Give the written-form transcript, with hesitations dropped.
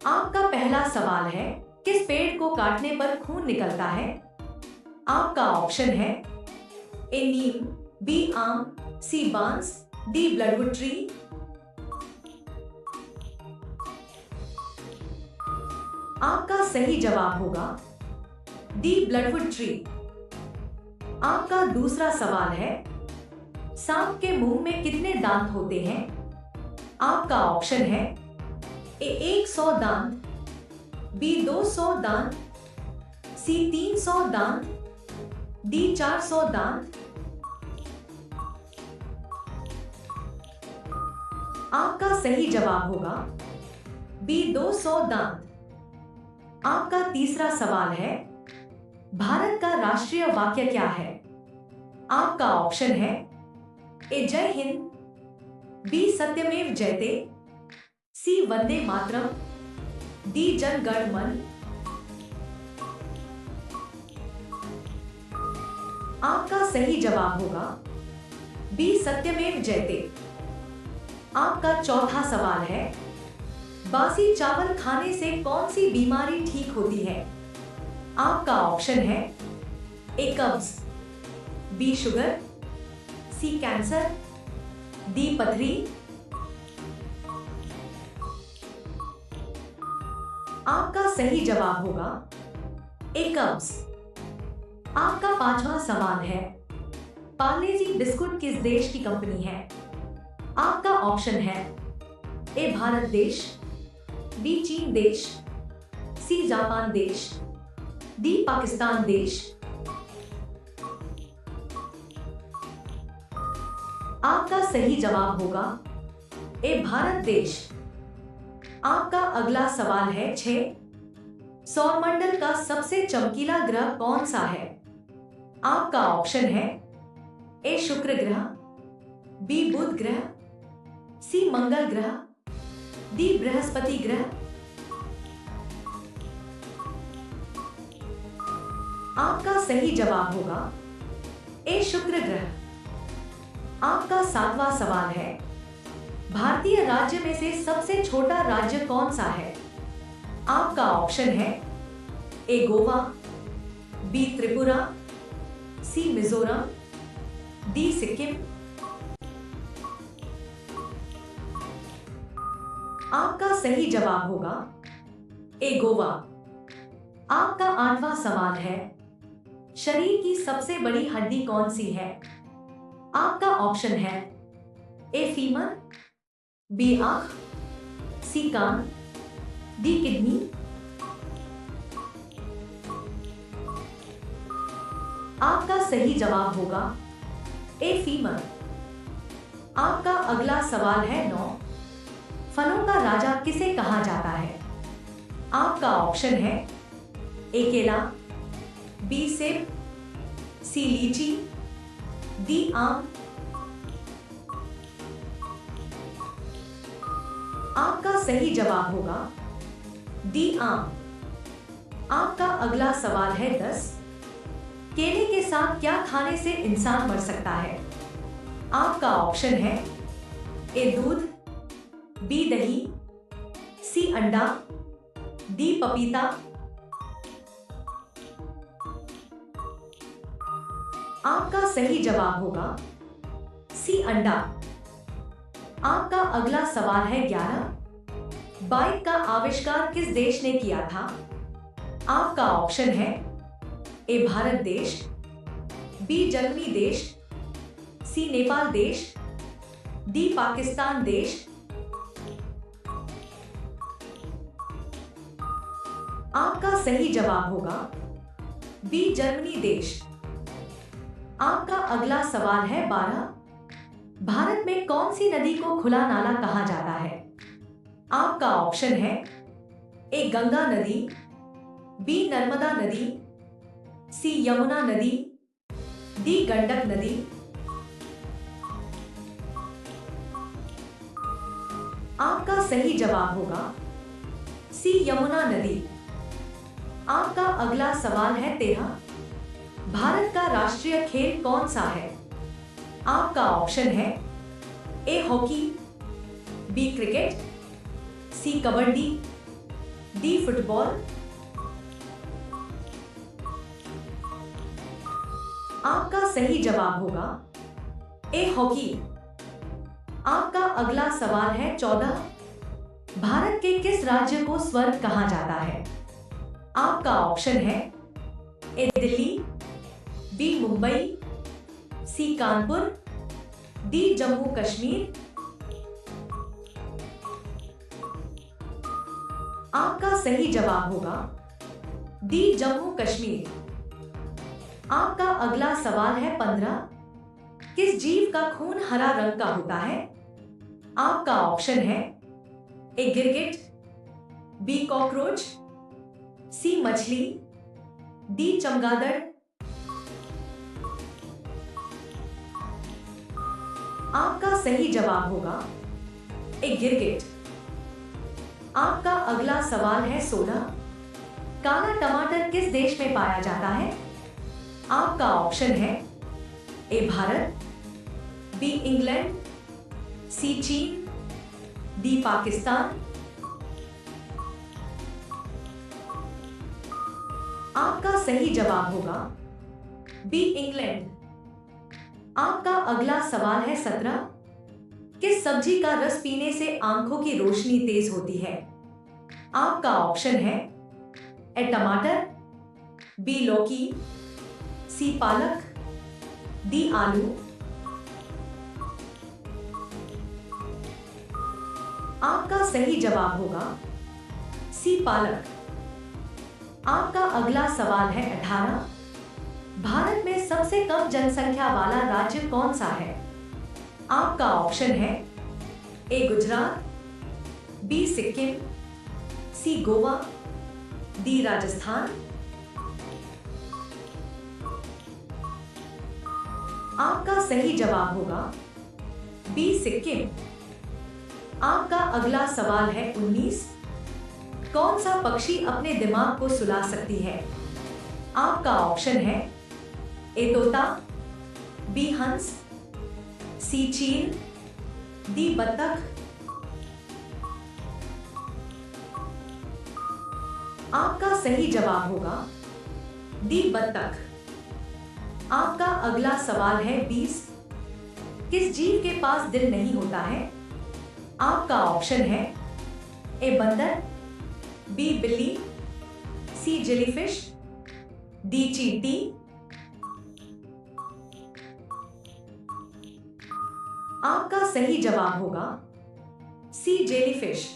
आपका पहला सवाल है, किस पेड़ को काटने पर खून निकलता है? आपका ऑप्शन है ए नीम, बी आम, सी बांस, डी ब्लडवुड ट्री। आपका सही जवाब होगा डी ब्लडवुड ट्री। आपका दूसरा सवाल है, सांप के मुंह में कितने दांत होते हैं? आपका ऑप्शन है ए 100 दांत, बी 200 दांत, सी 300 दांत, डी 400 दांत। आपका सही जवाब होगा बी 200 दांत। आपका तीसरा सवाल है, भारत का राष्ट्रीय वाक्य क्या है? आपका ऑप्शन है ए जय हिंद, बी सत्यमेव जयते, सी वंदे मातरम, डी जन गण मन। आपका सही जवाब होगा बी सत्यमेव जयते। आपका चौथा सवाल है, बासी चावल खाने से कौन सी बीमारी ठीक होती है? आपका ऑप्शन है ए कब्ज, बी शुगर, सी कैंसर, डी पथरी। आपका सही जवाब होगा ए कब्ज। आपका पांचवा सवाल है, पार्ले-जी बिस्कुट किस देश की कंपनी है? आपका ऑप्शन है ए भारत देश, बी चीन देश, सी जापान देश, डी पाकिस्तान देश। आपका सही जवाब होगा ए भारत देश। आपका अगला सवाल है 6, सौरमंडल का सबसे चमकीला ग्रह कौन सा है? आपका ऑप्शन है ए शुक्र ग्रह, बी बुध ग्रह, सी मंगल ग्रह, डी बृहस्पति ग्रह। आपका सही जवाब होगा ए शुक्र ग्रह। आपका सातवां सवाल है, भारतीय राज्य में से सबसे छोटा राज्य कौन सा है? आपका ऑप्शन है ए गोवा, बी त्रिपुरा, सी मिजोरम, डी सिक्किम। आपका सही जवाब होगा ए गोवा। आपका आठवां सवाल है, शरीर की सबसे बड़ी हड्डी कौन सी है? आपका ऑप्शन है ए फीमर, बी आंख, सी कान, डी किडनी। आपका सही जवाब होगा ए फीमर। आपका अगला सवाल है 9, फलों का राजा किसे कहा जाता है? आपका ऑप्शन है ए केला, बी सेब, सी लीची, डी आम। आपका सही जवाब होगा डी आम। आपका अगला सवाल है 10, केले के साथ क्या खाने से इंसान मर सकता है? आपका ऑप्शन है ए दूध, बी दही, सी अंडा, डी पपीता। आपका सही जवाब होगा सी अंडा। आपका अगला सवाल है 11, बाइक का आविष्कार किस देश ने किया था? आपका ऑप्शन है ए भारत देश, बी जर्मनी देश, सी नेपाल देश, डी पाकिस्तान देश। आपका सही जवाब होगा बी जर्मनी देश। आपका अगला सवाल है 12, भारत में कौन सी नदी को खुला नाला कहा जाता है? आपका ऑप्शन है ए गंगा नदी, बी नर्मदा नदी, सी यमुना नदी, डी गंडक नदी। आपका सही जवाब होगा सी यमुना नदी। आपका अगला सवाल है 13, भारत का राष्ट्रीय खेल कौन सा है? आपका ऑप्शन है A hockey, B cricket, C kabaddi, D football, आपका सही जवाब होगा ए हॉकी। आपका अगला सवाल है 14। भारत के किस राज्य को स्वर्ग कहा जाता है? आपका ऑप्शन है ए दिल्ली, बी मुंबई, सी कानपुर, डी जम्मू कश्मीर। आपका सही जवाब होगा डी जम्मू कश्मीर। आपका अगला सवाल है 15। किस जीव का खून हरा रंग का होता है? आपका ऑप्शन है ए गिरगिट, बी कॉकरोच, सी मछली, डी चमगादड़। आपका सही जवाब होगा ए गिरगिट। आपका अगला सवाल है 16। काला टमाटर किस देश में पाया जाता है? आपका ऑप्शन है ए भारत, बी इंग्लैंड, सी चीन, डी पाकिस्तान। आपका सही जवाब होगा बी इंग्लैंड। आपका अगला सवाल है 17। किस सब्जी का रस पीने से आंखों की रोशनी तेज होती है? आपका ऑप्शन है ए टमाटर, बी लौकी, सी पालक, डी आलू। आपका सही जवाब होगा सी पालक। आपका अगला सवाल है 18। भारत में सबसे कम जनसंख्या वाला राज्य कौन सा है? आपका ऑप्शन है ए गुजरात, बी सिक्किम, सी गोवा, डी राजस्थान। आपका सही जवाब होगा बी सिक्किम। आपका अगला सवाल है 19। कौन सा पक्षी अपने दिमाग को सुला सकती है? आपका ऑप्शन है ए तोता, बी हंस, सी चील, डी बत्तख। आपका सही जवाब होगा डी बत्तख। आपका अगला सवाल है 20। किस जीव के पास दिल नहीं होता है? आपका ऑप्शन है ए बंदर, बी बिल्ली, सी जेलीफिश, डी चींटी। आपका सही जवाब होगा सी जेलीफिश।